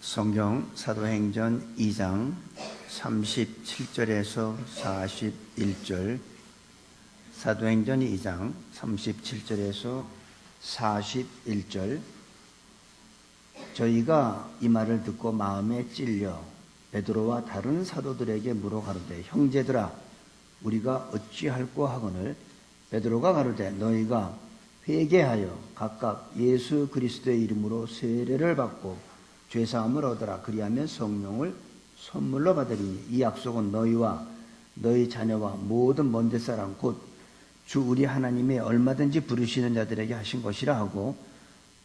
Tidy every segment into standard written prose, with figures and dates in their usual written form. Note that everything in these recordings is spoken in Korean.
성경 사도행전 2장 37절에서 41절, 사도행전 2장 37절에서 41절. 저희가 이 말을 듣고 마음에 찔려 베드로와 다른 사도들에게 물어 가로되, 형제들아, 우리가 어찌할꼬 하거늘 베드로가 가로되, 너희가 회개하여 각각 예수 그리스도의 이름으로 세례를 받고 죄사함을 얻으라. 그리하면 성령을 선물로 받으리니 이 약속은 너희와 너희 자녀와 모든 먼 데 사람 곧 주 우리 하나님이 얼마든지 부르시는 자들에게 하신 것이라 하고,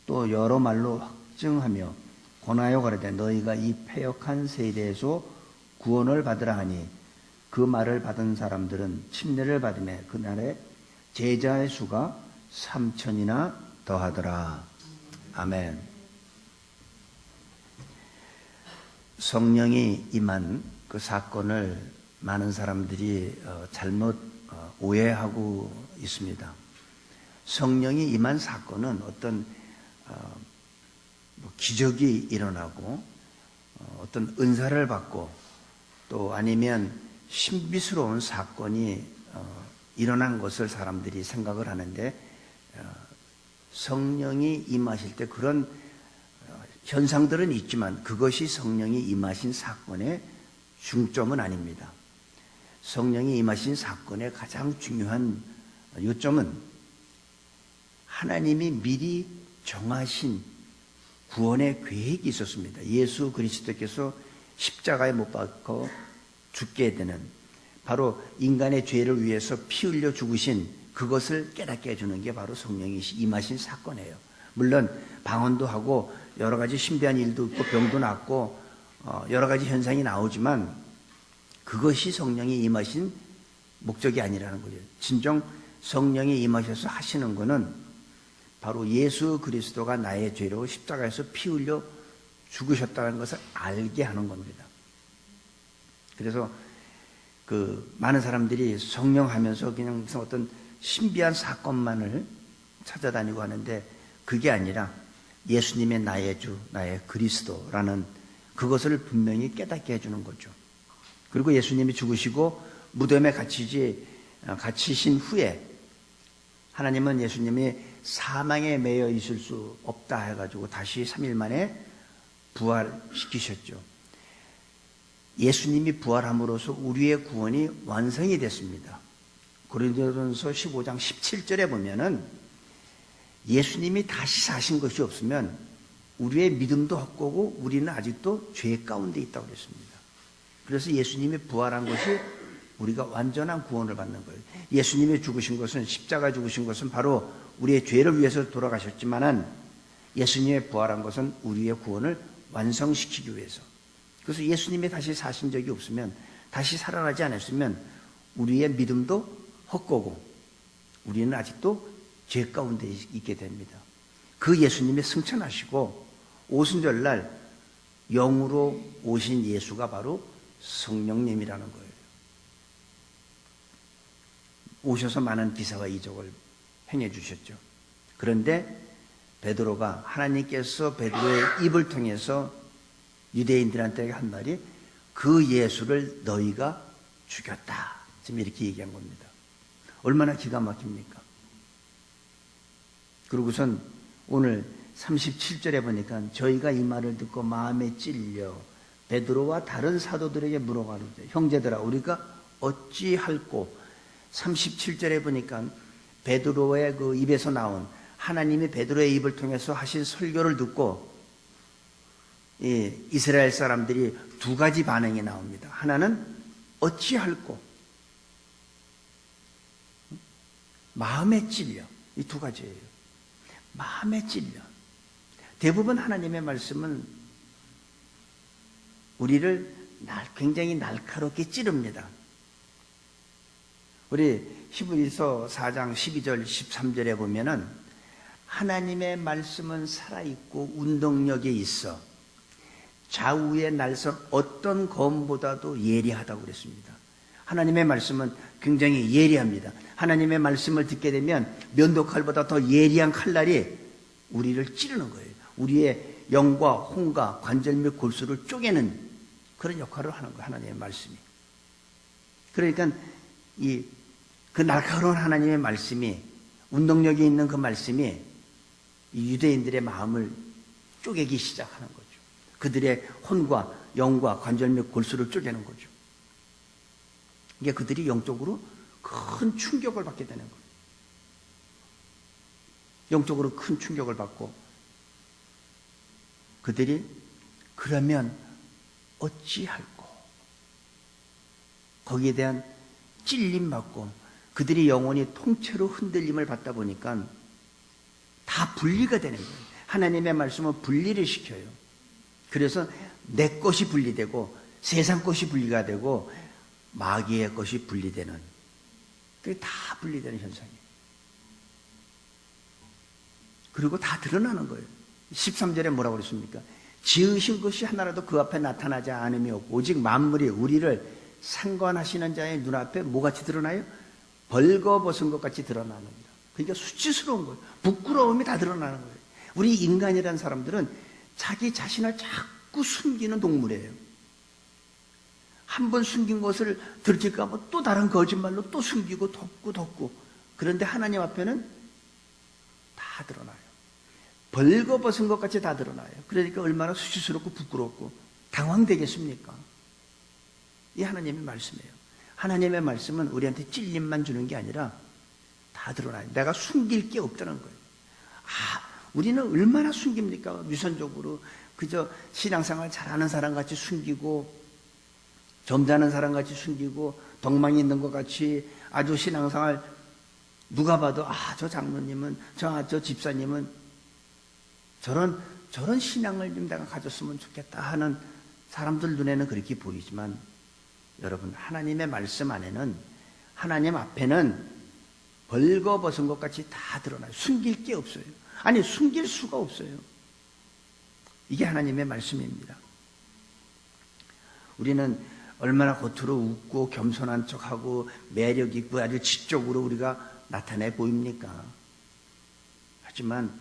또 여러 말로 확증하며 권하여 가로되, 너희가 이 패역한 세대에서 구원을 받으라 하니, 그 말을 받은 사람들은 침례를 받으며 그날에 제자의 수가 3,000이나 더하더라. 아멘. 성령이 임한 그 사건을 많은 사람들이 잘못 오해하고 있습니다. 성령이 임한 사건은 어떤 기적이 일어나고 어떤 은사를 받고 또 아니면 신비스러운 사건이 일어난 것을 사람들이 생각을 하는데, 성령이 임하실 때 그런 현상들은 있지만 그것이 성령이 임하신 사건의 중점은 아닙니다. 성령이 임하신 사건의 가장 중요한 요점은 하나님이 미리 정하신 구원의 계획이 있었습니다. 예수 그리스도께서 십자가에 못 박혀 죽게 되는, 바로 인간의 죄를 위해서 피 흘려 죽으신 그것을 깨닫게 해주는 게 바로 성령이 임하신 사건이에요. 물론 방언도 하고 여러 가지 신비한 일도 있고 병도 낫고 여러 가지 현상이 나오지만 그것이 성령이 임하신 목적이 아니라는 거예요. 진정 성령이 임하셔서 하시는 것은 바로 예수 그리스도가 나의 죄로 십자가에서 피 흘려 죽으셨다는 것을 알게 하는 겁니다. 그래서 많은 사람들이 성령 하면서 그냥 어떤 신비한 사건만을 찾아다니고 하는데, 그게 아니라 예수님의 나의 주, 나의 그리스도라는 그것을 분명히 깨닫게 해주는 거죠. 그리고 예수님이 죽으시고 무덤에 갇히신 후에 하나님은 예수님이 사망에 매여 있을 수 없다 해가지고 다시 3일 만에 부활시키셨죠. 예수님이 부활함으로써 우리의 구원이 완성이 됐습니다. 고린도전서 15장 17절에 보면은 예수님이 다시 사신 것이 없으면 우리의 믿음도 헛되고 우리는 아직도 죄 가운데 있다고 그랬습니다. 그래서 예수님이 부활한 것이 우리가 완전한 구원을 받는 거예요. 예수님이 죽으신 것은, 십자가 죽으신 것은 바로 우리의 죄를 위해서 돌아가셨지만은 예수님의 부활한 것은 우리의 구원을 완성시키기 위해서. 그래서 예수님이 다시 사신 적이 없으면, 다시 살아나지 않았으면 우리의 믿음도 헛되고 우리는 아직도 죄 가운데 있게 됩니다. 그 예수님이 승천하시고 오순절날 영으로 오신 예수가 바로 성령님이라는 거예요. 오셔서 많은 기사와 이적을 행해 주셨죠. 그런데 베드로가, 하나님께서 베드로의 입을 통해서 유대인들한테 한 말이, 그 예수를 너희가 죽였다. 지금 이렇게 얘기한 겁니다. 얼마나 기가 막힙니까? 그러고선 오늘 37절에 보니까 저희가 이 말을 듣고 마음에 찔려 베드로와 다른 사도들에게 물어가는데, 형제들아, 우리가 어찌할꼬. 37절에 보니까 베드로의 그 입에서 나온, 하나님이 베드로의 입을 통해서 하신 설교를 듣고 이스라엘 사람들이 두 가지 반응이 나옵니다. 하나는 어찌할꼬, 마음에 찔려. 이 두 가지예요. 마음에 찔려. 대부분 하나님의 말씀은 우리를 굉장히 날카롭게 찌릅니다. 우리 히브리서 4장 12절 13절에 보면은 하나님의 말씀은 살아있고 운동력이 있어 좌우의 날선 어떤 검보다도 예리하다고 그랬습니다. 하나님의 말씀은 굉장히 예리합니다. 하나님의 말씀을 듣게 되면 면도칼보다 더 예리한 칼날이 우리를 찌르는 거예요. 우리의 영과 혼과 관절 및 골수를 쪼개는 그런 역할을 하는 거예요. 하나님의 말씀이. 그러니까 그 날카로운 하나님의 말씀이, 운동력이 있는 그 말씀이 이 유대인들의 마음을 쪼개기 시작하는 거죠. 그들의 혼과 영과 관절 및 골수를 쪼개는 거죠. 이게 그들이 영적으로 큰 충격을 받게 되는 거예요. 영적으로 큰 충격을 받고 그들이 그러면 어찌할꼬, 거기에 대한 찔림 받고 그들이 영혼이 통째로 흔들림을 받다 보니까 다 분리가 되는 거예요. 하나님의 말씀은 분리를 시켜요. 그래서 내 것이 분리되고 세상 것이 분리가 되고 마귀의 것이 분리되는, 그게 다 분리되는 현상이에요. 그리고 다 드러나는 거예요. 13절에 뭐라고 그랬습니까? 지으신 것이 하나라도 그 앞에 나타나지 않음이 없고 오직 만물이 우리를 상관하시는 자의 눈앞에 뭐같이 드러나요? 벌거벗은 것 같이 드러나는다. 그러니까 수치스러운 거예요. 부끄러움이 다 드러나는 거예요. 우리 인간이라는 사람들은 자기 자신을 자꾸 숨기는 동물이에요. 한 번 숨긴 것을 들킬까 하면 또 다른 거짓말로 또 숨기고 덮고. 그런데 하나님 앞에는 다 드러나요. 벌거벗은 것 같이 다 드러나요. 그러니까 얼마나 수치스럽고 부끄럽고 당황되겠습니까? 이 하나님의 말씀이에요. 하나님의 말씀은 우리한테 찔림만 주는 게 아니라 다 드러나요. 내가 숨길 게 없다는 거예요. 우리는 얼마나 숨깁니까? 유선적으로 그저 신앙생활 잘하는 사람 같이 숨기고 점잖은 사람 같이 숨기고 덕망이 있는 것 같이 아주 신앙생활 누가 봐도 저 장로님은 저 집사님은 저런 신앙을 좀 내가 가졌으면 좋겠다 하는 사람들 눈에는 그렇게 보이지만 여러분, 하나님의 말씀 안에는, 하나님 앞에는 벌거벗은 것 같이 다 드러나요. 숨길 게 없어요. 아니, 숨길 수가 없어요. 이게 하나님의 말씀입니다. 우리는 얼마나 겉으로 웃고 겸손한 척하고 매력 있고 아주 지적으로 우리가 나타내 보입니까? 하지만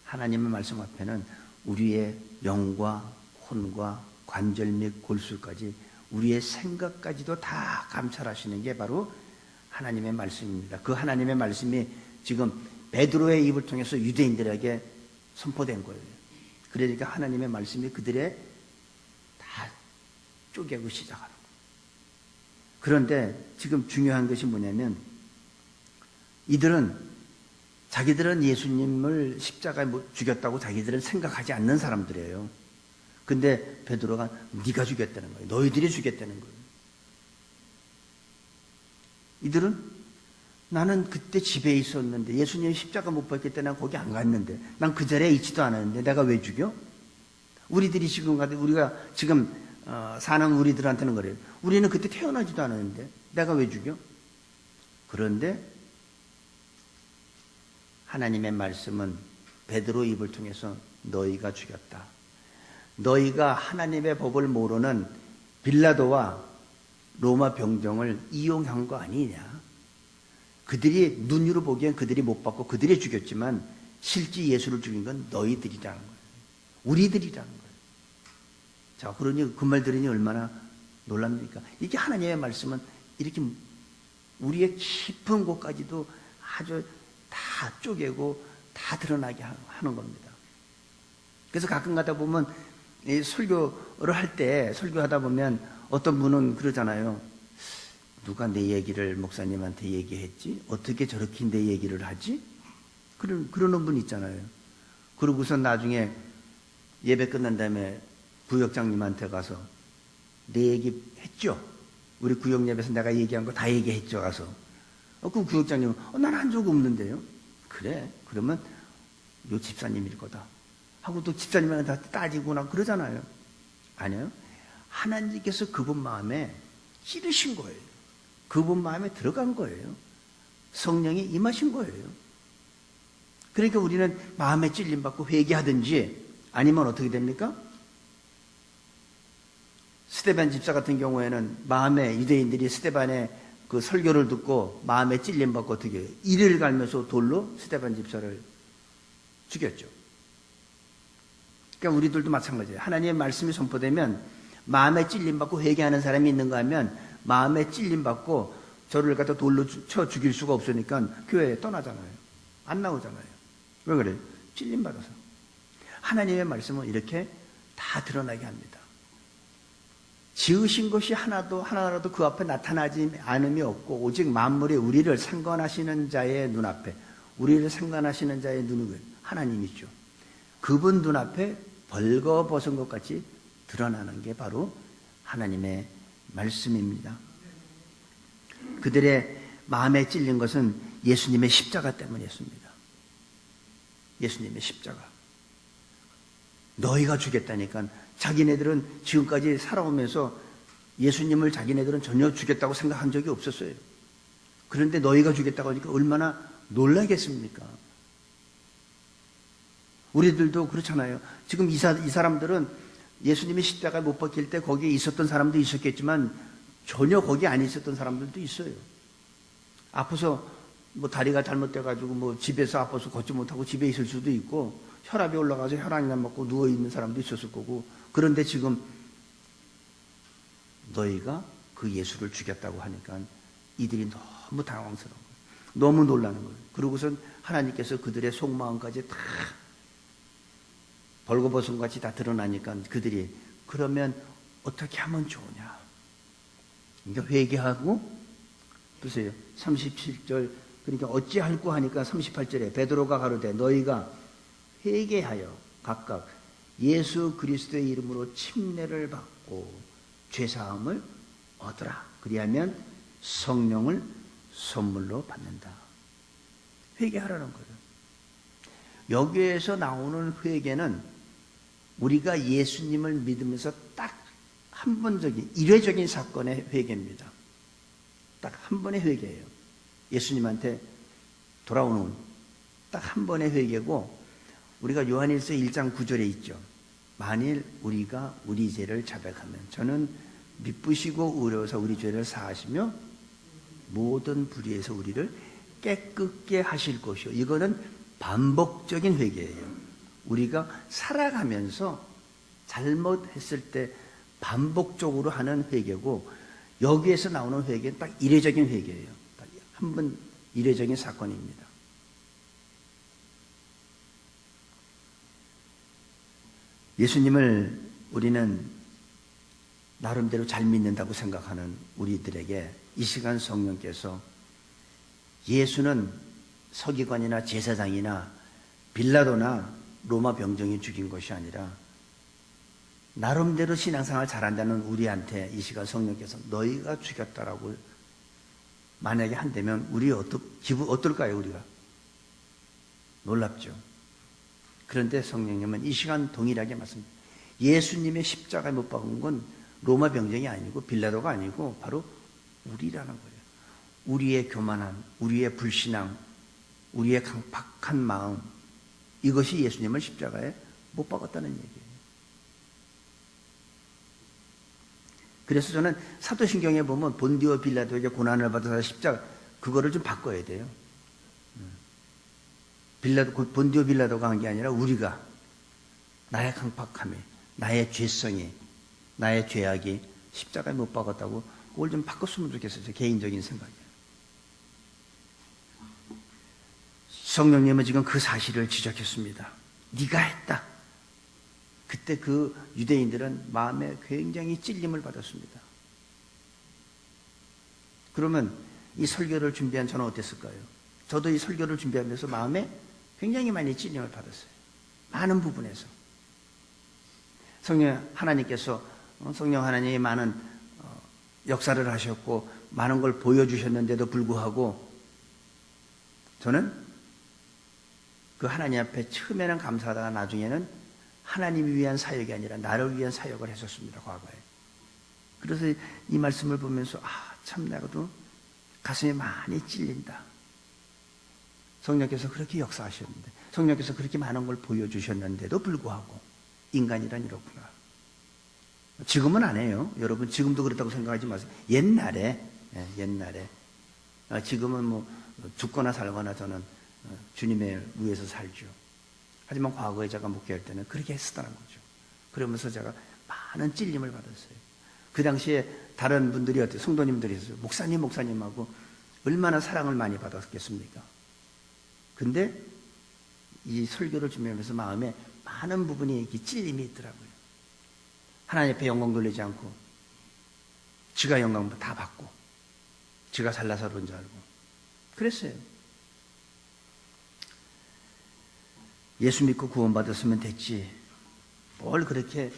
하나님의 말씀 앞에는 우리의 영과 혼과 관절 및 골수까지 우리의 생각까지도 다 감찰하시는 게 바로 하나님의 말씀입니다. 그 하나님의 말씀이 지금 베드로의 입을 통해서 유대인들에게 선포된 거예요. 그러니까 하나님의 말씀이 그들의 다 쪼개고 시작하는 거예요. 그런데 지금 중요한 것이 뭐냐면 자기들은 예수님을 십자가에 죽였다고 자기들은 생각하지 않는 사람들이에요. 근데 베드로가 네가 죽였다는 거예요. 너희들이 죽였다는 거예요. 이들은 나는 그때 집에 있었는데 예수님이 십자가 못 박힐 때 난 거기 안 갔는데 난 그 자리에 있지도 않았는데 내가 왜 죽여? 우리가 지금 사는 우리들한테는 그래요. 우리는 그때 태어나지도 않았는데 내가 왜 죽여? 그런데 하나님의 말씀은 베드로 입을 통해서 너희가 죽였다. 너희가 하나님의 법을 모르는 빌라도와 로마 병정을 이용한 거 아니냐. 그들이 눈으로 보기엔 그들이 못 받고 그들이 죽였지만 실제 예수를 죽인 건 너희들이라는 거예요. 우리들이라는 거예요. 자, 그러니 그 말 들으니 얼마나 놀랍니까? 이게 하나님의 말씀은 이렇게 우리의 깊은 곳까지도 아주 다 쪼개고 다 드러나게 하는 겁니다. 그래서 가끔 가다 보면 설교를 할 때 설교하다 보면 어떤 분은 그러잖아요. 누가 내 얘기를 목사님한테 얘기했지? 어떻게 저렇게 내 얘기를 하지? 그러는 분 있잖아요. 그러고서 나중에 예배 끝난 다음에 구역장님한테 가서 내 얘기 했죠? 우리 구역 예배에서 내가 얘기한 거 다 얘기했죠? 가서. 그 구역장님은 난 한 적 없는데요. 그래? 그러면 요 집사님일 거다. 하고 또 집사님한테 따지거나 그러잖아요. 아니요. 하나님께서 그분 마음에 찌르신 거예요. 그분 마음에 들어간 거예요. 성령이 임하신 거예요. 그러니까 우리는 마음에 찔림받고 회개하든지 아니면 어떻게 됩니까? 스데반 집사 같은 경우에는 마음에 유대인들이 스데반의 그 설교를 듣고 마음에 찔림받고 어떻게 해요? 이를 갈면서 돌로 스데반 집사를 죽였죠. 그러니까 우리들도 마찬가지예요. 하나님의 말씀이 선포되면 마음에 찔림받고 회개하는 사람이 있는가 하면 마음에 찔림받고 저를 갖다 돌로 쳐 죽일 수가 없으니까 교회에 떠나잖아요. 안 나오잖아요. 왜 그래요? 찔림받아서. 하나님의 말씀은 이렇게 다 드러나게 합니다. 지으신 것이 하나라도 그 앞에 나타나지 않음이 없고 오직 만물의 우리를 상관하시는 자의 눈앞에, 우리를 상관하시는 자의 눈은 하나님이죠. 그분 눈앞에 벌거벗은 것 같이 드러나는 게 바로 하나님의 말씀입니다. 그들의 마음에 찔린 것은 예수님의 십자가 때문이었습니다. 예수님의 십자가. 너희가 죽였다니까. 자기네들은 지금까지 살아오면서 예수님을 자기네들은 전혀 죽였다고 생각한 적이 없었어요. 그런데 너희가 죽였다고 하니까 얼마나 놀라겠습니까? 우리들도 그렇잖아요. 지금 이 사람들은 예수님이 십자가에 못 박힐 때 거기에 있었던 사람도 있었겠지만 전혀 거기 안 있었던 사람들도 있어요. 아파서 뭐 다리가 잘못돼가지고 뭐 집에서 아파서 걷지 못하고 집에 있을 수도 있고 혈압이 올라가서 혈압이나 먹고 누워있는 사람도 있었을 거고. 그런데 지금 너희가 그 예수를 죽였다고 하니까 이들이 너무 당황스러운 거예요. 너무 놀라는 거예요. 그러고선 하나님께서 그들의 속마음까지 다 벌거벗은 같이 다 드러나니까 그들이 그러면 어떻게 하면 좋으냐. 그러니까 회개하고 보세요. 37절 그러니까 어찌할꼬 하니까 38절에 베드로가 가로되 너희가 회개하여 각각 예수 그리스도의 이름으로 침례를 받고 죄사함을 얻으라. 그리하면 성령을 선물로 받는다. 회개하라는 거예요. 여기에서 나오는 회개는 우리가 예수님을 믿으면서 딱 한 번적인 일회적인 사건의 회개입니다. 딱 한 번의 회개예요. 예수님한테 돌아오는 딱 한 번의 회개고 우리가 요한일서 1장 9절에 있죠. 만일 우리가 우리 죄를 자백하면 저는 미쁘시고 의로워서 우리 죄를 사하시며 모든 불의에서 우리를 깨끗게 하실 것이요. 이거는 반복적인 회개예요. 우리가 살아가면서 잘못했을 때 반복적으로 하는 회개고 여기에서 나오는 회개는 딱 이례적인 회개예요. 딱 한 번 이례적인 사건입니다. 예수님을 우리는 나름대로 잘 믿는다고 생각하는 우리들에게 이 시간 성령께서 예수는 서기관이나 제사장이나 빌라도나 로마 병정이 죽인 것이 아니라 나름대로 신앙생활 잘한다는 우리한테 이 시간 성령께서 너희가 죽였다라고 만약에 한다면 우리 기분 어떨까요? 우리가 놀랍죠. 그런데 성령님은 이 시간 동일하게 말씀합니다. 예수님의 십자가에 못 박은 건 로마 병정이 아니고 빌라도가 아니고 바로 우리라는 거예요. 우리의 교만함, 우리의 불신앙, 우리의 강팍한 마음, 이것이 예수님을 십자가에 못 박았다는 얘기예요. 그래서 저는 사도신경에 보면 본디오 빌라도에게 고난을 받아서 십자가 그거를 좀 바꿔야 돼요. 본디오 빌라도가 한 게 아니라 우리가 나의 강팍함이, 나의 죄성이, 나의 죄악이 십자가에 못 박았다고 그걸 좀 바꿨으면 좋겠어요. 제 개인적인 생각이에요. 성령님은 지금 그 사실을 지적했습니다. 네가 했다. 그때 그 유대인들은 마음에 굉장히 찔림을 받았습니다. 그러면 이 설교를 준비한 저는 어땠을까요? 저도 이 설교를 준비하면서 마음에 굉장히 많이 찔림을 받았어요. 많은 부분에서. 성령 하나님이 많은 역사를 하셨고 많은 걸 보여주셨는데도 불구하고 저는 그 하나님 앞에 처음에는 감사하다가 나중에는 하나님을 위한 사역이 아니라 나를 위한 사역을 했었습니다. 과거에. 그래서 이 말씀을 보면서 참 나도 가슴이 많이 찔린다. 성령께서 그렇게 역사하셨는데 성령께서 그렇게 많은 걸 보여주셨는데도 불구하고 인간이란 이렇구나. 지금은 안 해요. 여러분 지금도 그렇다고 생각하지 마세요. 옛날에 지금은 뭐 죽거나 살거나 저는 주님의 위에서 살죠. 하지만 과거에 제가 목회할 때는 그렇게 했었다는 거죠. 그러면서 제가 많은 찔림을 받았어요. 그 당시에 다른 분들이 어때요? 성도님들이 있어요. 목사님하고 얼마나 사랑을 많이 받았겠습니까? 근데 이 설교를 준비하면서 마음에 많은 부분이 이렇게 찔림이 있더라고요. 하나님 앞에 영광 돌리지 않고 지가 영광 다 받고 지가 잘나서 그런 줄 알고 그랬어요. 예수 믿고 구원받았으면 됐지 뭘 그렇게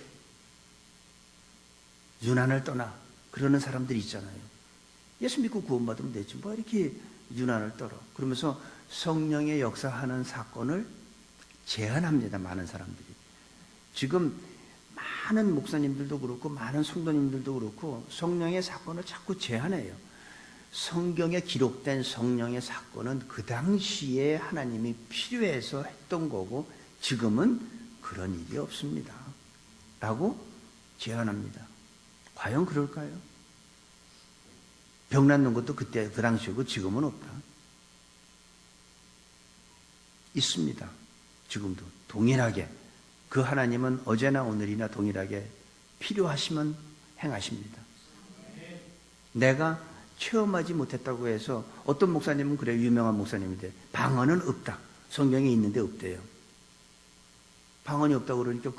유난을 떠나 그러는 사람들이 있잖아요. 예수 믿고 구원받으면 됐지 뭐 이렇게 유난을 떨어. 그러면서 성령의 역사하는 사건을 제한합니다. 많은 사람들이. 지금 많은 목사님들도 그렇고 많은 성도님들도 그렇고 성령의 사건을 자꾸 제한해요. 성경에 기록된 성령의 사건은 그 당시에 하나님이 필요해서 했던 거고 지금은 그런 일이 없습니다. 라고 제안합니다. 과연 그럴까요? 병 낫는 것도 그때 그 당시고 지금은 없다. 있습니다. 지금도 동일하게 그 하나님은 어제나 오늘이나 동일하게 필요하시면 행하십니다. 내가 체험하지 못했다고 해서 어떤 목사님은 그래요. 유명한 목사님인데 방언은 없다. 성경에 있는데 없대요. 방언이 없다고 그러니까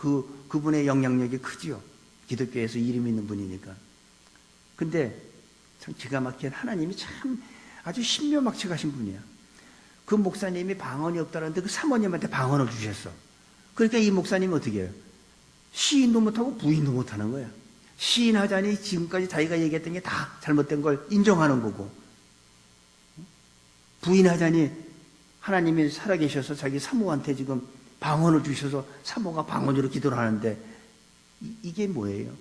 그분의 영향력이 크지요. 기독교에서 이름 있는 분이니까. 근데 참 기가 막힌 하나님이 참 아주 신묘막측하신 분이야. 그 목사님이 방언이 없다는데 그 사모님한테 방언을 주셨어. 그러니까 이 목사님은 어떻게 해요? 시인도 못하고 부인도 못하는 거야. 시인하자니 지금까지 자기가 얘기했던 게 다 잘못된 걸 인정하는 거고, 부인하자니 하나님이 살아계셔서 자기 사모한테 지금 방언을 주셔서 사모가 방언으로 기도를 하는데 이게 뭐예요?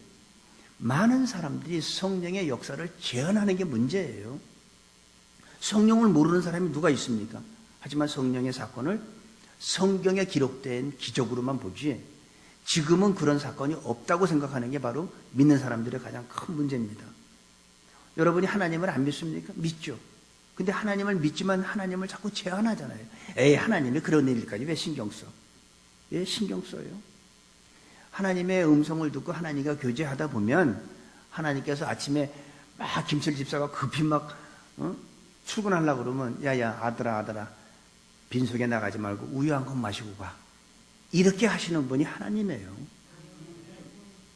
많은 사람들이 성령의 역사를 제한하는 게 문제예요. 성령을 모르는 사람이 누가 있습니까? 하지만 성령의 사건을 성경에 기록된 기적으로만 보지 지금은 그런 사건이 없다고 생각하는 게 바로 믿는 사람들의 가장 큰 문제입니다. 여러분이 하나님을 안 믿습니까? 믿죠. 근데 하나님을 믿지만 하나님을 자꾸 제한하잖아요. 에이, 하나님이 그런 일까지 왜 신경 써? 왜 신경 써요? 하나님의 음성을 듣고 하나님과 교제하다 보면 하나님께서 아침에 막 김철 집사가 급히 막 출근하려고 그러면 야야 아들아 빈속에 나가지 말고 우유 한 컵 마시고 가. 이렇게 하시는 분이 하나님이에요.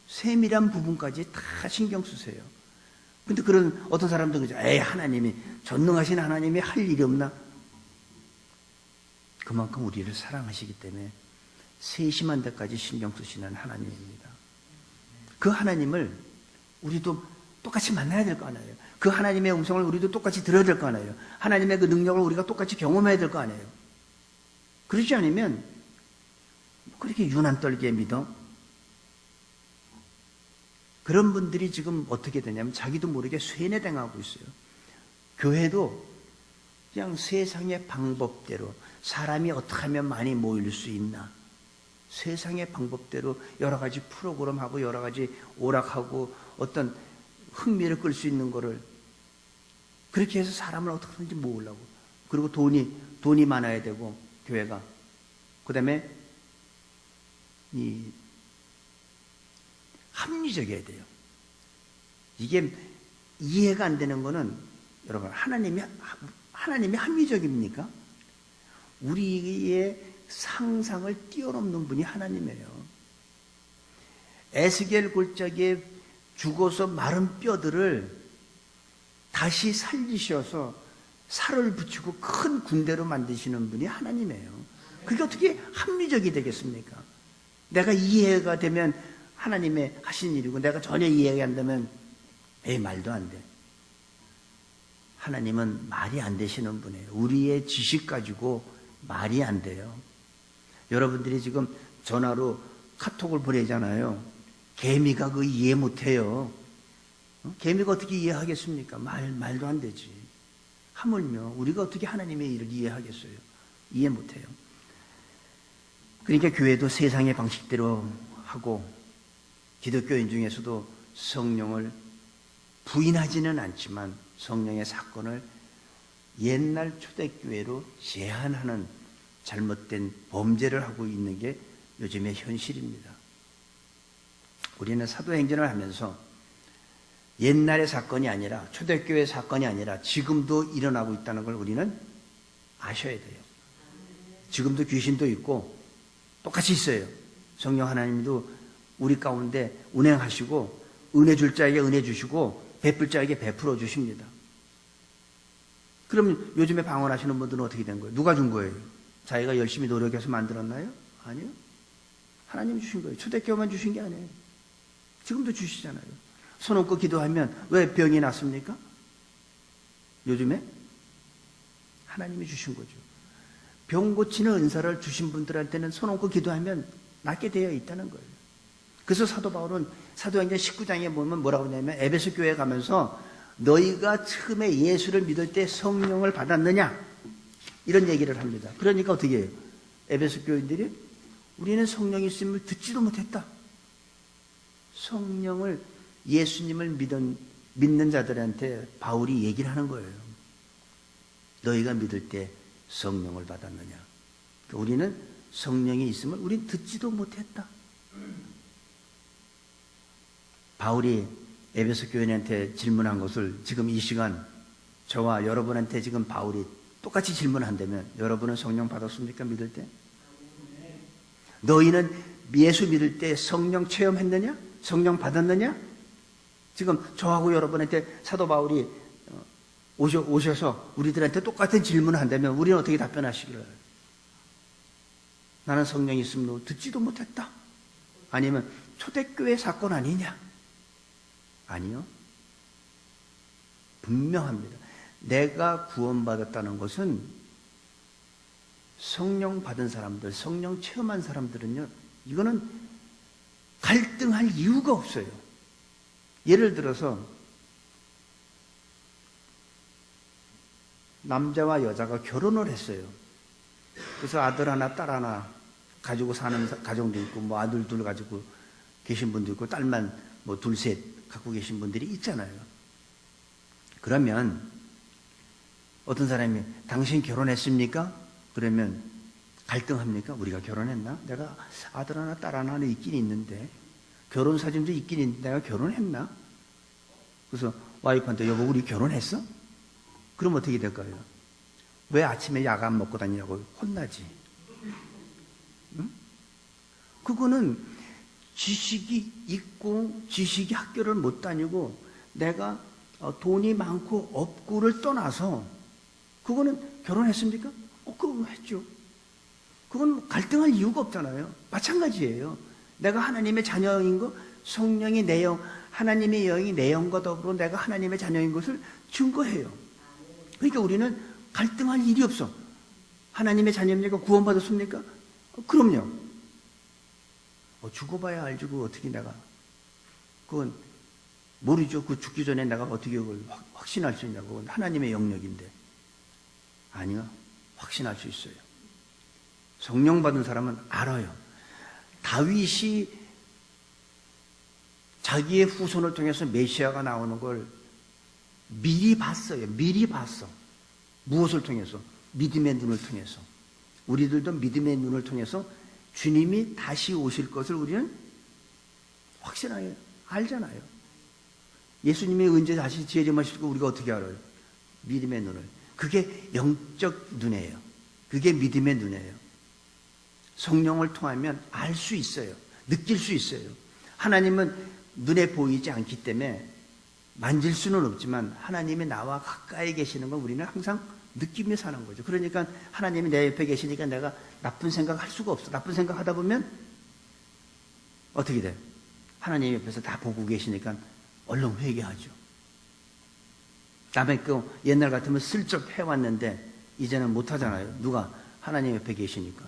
세밀한 부분까지 다 신경 쓰세요. 근데 그런 어떤 사람들은 그죠. 에이, 하나님이 전능하신 하나님이 할 일이 없나? 그만큼 우리를 사랑하시기 때문에 세심한 데까지 신경 쓰시는 하나님입니다. 그 하나님을 우리도 똑같이 만나야 될 거 아니에요. 그 하나님의 음성을 우리도 똑같이 들어야 될 거 아니에요. 하나님의 그 능력을 우리가 똑같이 경험해야 될 거 아니에요. 그러지 않으면 그렇게 유난 떨게 믿어? 그런 분들이 지금 어떻게 되냐면 자기도 모르게 쇠뇌당하고 있어요. 교회도 그냥 세상의 방법대로 사람이 어떻게 하면 많이 모일 수 있나, 세상의 방법대로 여러 가지 프로그램하고 여러 가지 오락하고 어떤 흥미를 끌 수 있는 거를 그렇게 해서 사람을 어떻게 하는지 모으려고. 그리고 돈이 많아야 되고 교회가 그 다음에 합리적이어야 돼요. 이게 이해가 안 되는 거는 여러분 하나님이 합리적입니까? 우리의 상상을 뛰어넘는 분이 하나님이에요. 에스겔 골짜기에 죽어서 마른 뼈들을 다시 살리셔서 살을 붙이고 큰 군대로 만드시는 분이 하나님이에요. 그게 어떻게 합리적이 되겠습니까? 내가 이해가 되면 하나님의 하신 일이고 내가 전혀 이해가 안 되면 말도 안 돼. 하나님은 말이 안 되시는 분이에요. 우리의 지식 가지고 말이 안 돼요. 여러분들이 지금 전화로 카톡을 보내잖아요. 개미가 그거 이해 못해요. 개미가 어떻게 이해하겠습니까? 말도 안 되지. 하물며 우리가 어떻게 하나님의 일을 이해하겠어요? 이해 못해요. 그러니까 교회도 세상의 방식대로 하고 기독교인 중에서도 성령을 부인하지는 않지만 성령의 사건을 옛날 초대교회로 제한하는 잘못된 범죄를 하고 있는 게 요즘의 현실입니다. 우리는 사도행전을 하면서 옛날의 사건이 아니라, 초대교회 사건이 아니라 지금도 일어나고 있다는 걸 우리는 아셔야 돼요. 지금도 귀신도 있고 똑같이 있어요. 성령 하나님도 우리 가운데 운행하시고 은혜 줄 자에게 은혜 주시고 베풀 자에게 베풀어 주십니다. 그럼 요즘에 방언하시는 분들은 어떻게 된 거예요? 누가 준 거예요? 자기가 열심히 노력해서 만들었나요? 아니요. 하나님이 주신 거예요. 초대교회만 주신 게 아니에요. 지금도 주시잖아요. 손 얹고 기도하면 왜 병이 낫습니까? 요즘에 하나님이 주신 거죠. 병 고치는 은사를 주신 분들한테는 손 얹고 기도하면 낫게 되어 있다는 거예요. 그래서 사도 바울은 사도행전 19장에 보면 뭐라고 하냐면 에베소 교회에 가면서 너희가 처음에 예수를 믿을 때 성령을 받았느냐? 이런 얘기를 합니다. 그러니까 어떻게 해요? 에베소 교인들이 우리는 성령이 있음을 듣지도 못했다. 성령을, 예수님을 믿는 자들한테 바울이 얘기를 하는 거예요. 너희가 믿을 때 성령을 받았느냐? 우리는 성령이 있음을 우린 듣지도 못했다. 바울이 에베소 교인한테 질문한 것을 지금 이 시간 저와 여러분한테 지금 바울이 똑같이 질문한다면 여러분은 성령 받았습니까? 믿을 때? 너희는 예수 믿을 때 성령 체험했느냐? 성령 받았느냐? 지금 저하고 여러분한테 사도 바울이 오셔서 우리들한테 똑같은 질문을 한다면 우리는 어떻게 답변하시기를? 나는 성령이 있음으로 듣지도 못했다. 아니면 초대교회 사건 아니냐? 아니요. 분명합니다. 내가 구원받았다는 것은 성령 받은 사람들, 성령 체험한 사람들은요, 이거는 갈등할 이유가 없어요. 예를 들어서 남자와 여자가 결혼을 했어요. 그래서 아들 하나, 딸 하나 가지고 사는 가정도 있고, 뭐 아들 둘 가지고 계신 분도 있고, 딸만 뭐 둘, 셋 갖고 계신 분들이 있잖아요. 그러면 어떤 사람이 당신 결혼했습니까? 그러면 갈등합니까? 우리가 결혼했나? 내가 아들 하나, 딸 하나 있긴 있는데, 결혼 사진도 있긴 있는데 내가 결혼했나? 그래서 와이프한테 여보 우리 결혼했어? 그럼 어떻게 될까요? 왜 아침에 약 안 먹고 다니냐고 혼나지. 응? 그거는 지식이 있고 지식이 학교를 못 다니고 내가 돈이 많고 없고를 떠나서 그거는 결혼했습니까? 그거 했죠. 그건 갈등할 이유가 없잖아요. 마찬가지예요. 내가 하나님의 자녀인 거, 성령이 내 영, 하나님의 영이 내 영과 더불어 내가 하나님의 자녀인 것을 증거해요. 그러니까 우리는 갈등할 일이 없어. 하나님의 자녀입니까? 구원받았습니까? 그럼요. 죽어봐야 알지, 그거 어떻게 내가. 그건 모르죠. 그 죽기 전에 내가 어떻게 그걸 확신할 수 있냐고. 그건 하나님의 영역인데. 아니요. 확신할 수 있어요. 성령 받은 사람은 알아요. 다윗이 자기의 후손을 통해서 메시아가 나오는 걸 미리 봤어요. 미리 봤어. 무엇을 통해서? 믿음의 눈을 통해서. 우리들도 믿음의 눈을 통해서 주님이 다시 오실 것을 우리는 확신하게 알잖아요. 예수님이 언제 다시 재림하실 거 우리가 어떻게 알아요? 믿음의 눈을. 그게 영적 눈이에요. 그게 믿음의 눈이에요. 성령을 통하면 알 수 있어요. 느낄 수 있어요. 하나님은 눈에 보이지 않기 때문에 만질 수는 없지만 하나님이 나와 가까이 계시는 걸 우리는 항상 느끼며 사는 거죠. 그러니까 하나님이 내 옆에 계시니까 내가 나쁜 생각 할 수가 없어. 나쁜 생각 하다 보면 어떻게 돼요? 하나님 옆에서 다 보고 계시니까 얼른 회개하죠. 남의 거 옛날 같으면 슬쩍 해왔는데 이제는 못 하잖아요. 누가? 하나님 옆에 계시니까.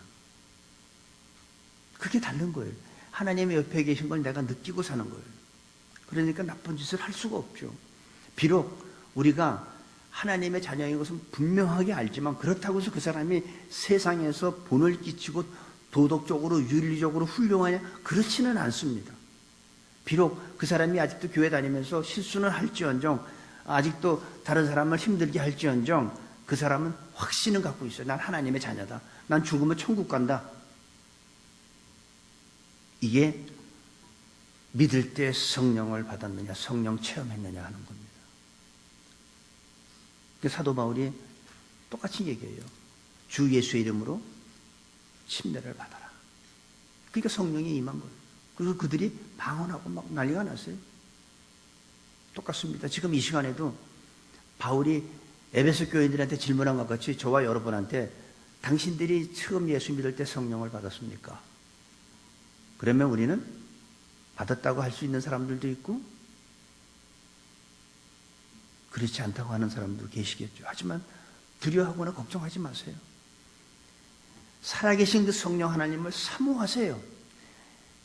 그게 다른 거예요. 하나님의 옆에 계신 걸 내가 느끼고 사는 거예요. 그러니까 나쁜 짓을 할 수가 없죠. 비록 우리가 하나님의 자녀인 것은 분명하게 알지만 그렇다고 해서 그 사람이 세상에서 본을 끼치고 도덕적으로 윤리적으로 훌륭하냐? 그렇지는 않습니다. 비록 그 사람이 아직도 교회 다니면서 실수는 할지언정 아직도 다른 사람을 힘들게 할지언정 그 사람은 확신을 갖고 있어요. 난 하나님의 자녀다. 난 죽으면 천국 간다. 이게 믿을 때 성령을 받았느냐, 성령 체험했느냐 하는 겁니다. 사도 바울이 똑같이 얘기해요. 주 예수의 이름으로 침례를 받아라. 그러니까 성령이 임한 거예요. 그래서 그들이 방언하고 막 난리가 났어요. 똑같습니다. 지금 이 시간에도 바울이 에베소 교인들한테 질문한 것 같이 저와 여러분한테 당신들이 처음 예수 믿을 때 성령을 받았습니까? 그러면 우리는 받았다고 할 수 있는 사람들도 있고 그렇지 않다고 하는 사람도 계시겠죠. 하지만 두려워하거나 걱정하지 마세요. 살아계신 그 성령 하나님을 사모하세요.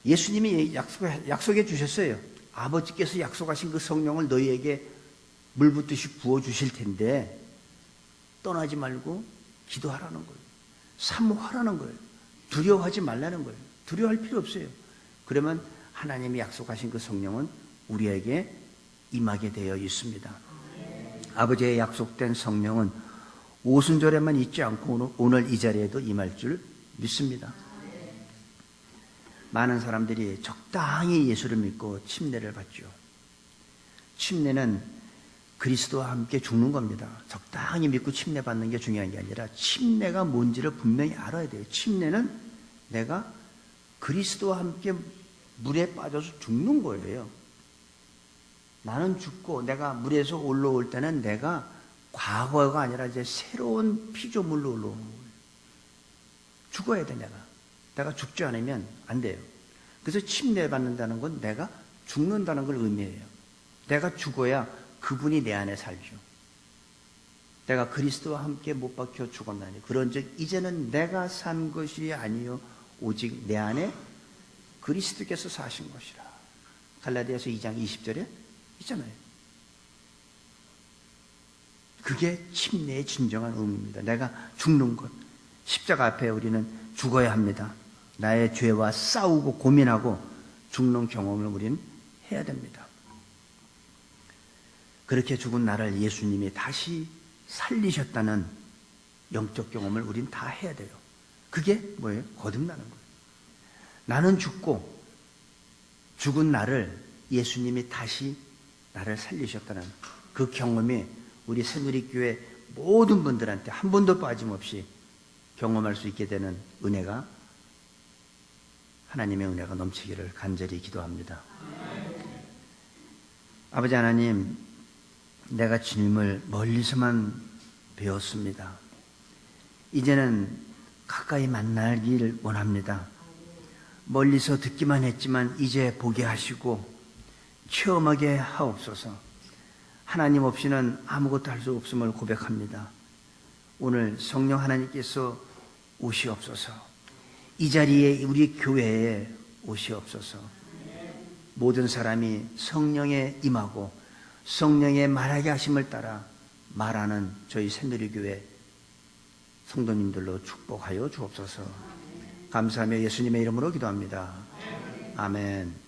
예수님이 약속해 주셨어요. 아버지께서 약속하신 그 성령을 너희에게 물 붓듯이 부어주실 텐데 떠나지 말고 기도하라는 거예요. 사모하라는 거예요. 두려워하지 말라는 거예요. 두려워할 필요 없어요. 그러면 하나님이 약속하신 그 성령은 우리에게 임하게 되어 있습니다. 아버지의 약속된 성령은 오순절에만 있지 않고 오늘 이 자리에도 임할 줄 믿습니다. 많은 사람들이 적당히 예수를 믿고 침례를 받죠. 침례는 그리스도와 함께 죽는 겁니다. 적당히 믿고 침례 받는 게 중요한 게 아니라 침례가 뭔지를 분명히 알아야 돼요. 침례는 내가 그리스도와 함께 물에 빠져서 죽는 거예요. 나는 죽고 내가 물에서 올라올 때는 내가 과거가 아니라 이제 새로운 피조물로 올라오는 거예요. 죽어야 돼, 내가 죽지 않으면 안 돼요. 그래서 침례 받는다는 건 내가 죽는다는 걸 의미해요. 내가 죽어야 그분이 내 안에 살죠. 내가 그리스도와 함께 못 박혀 죽었나니 그런즉 이제는 내가 산 것이 아니요 오직 내 안에 그리스도께서 사신 것이라. 갈라디아서 2장 20절에 있잖아요. 그게 침례의 진정한 의미입니다. 내가 죽는 것. 십자가 앞에 우리는 죽어야 합니다. 나의 죄와 싸우고 고민하고 죽는 경험을 우리는 해야 됩니다. 그렇게 죽은 나를 예수님이 다시 살리셨다는 영적 경험을 우리는 다 해야 돼요. 그게 뭐예요? 거듭나는 거예요. 나는 죽고 죽은 나를 예수님이 다시 나를 살리셨다는 그 경험이 우리 새누리교회 모든 분들한테 한 번도 빠짐없이 경험할 수 있게 되는 은혜가 하나님의 은혜가 넘치기를 간절히 기도합니다. 아버지 하나님, 내가 주님을 멀리서만 배웠습니다. 이제는 가까이 만나기를 원합니다. 멀리서 듣기만 했지만 이제 보게 하시고 체험하게 하옵소서. 하나님 없이는 아무것도 할 수 없음을 고백합니다. 오늘 성령 하나님께서 오시옵소서. 이 자리에 우리 교회에 오시옵소서. 모든 사람이 성령에 임하고 성령의 말하게 하심을 따라 말하는 저희 새누리교회 성도님들로 축복하여 주옵소서. 감사하며 예수님의 이름으로 기도합니다. 아멘.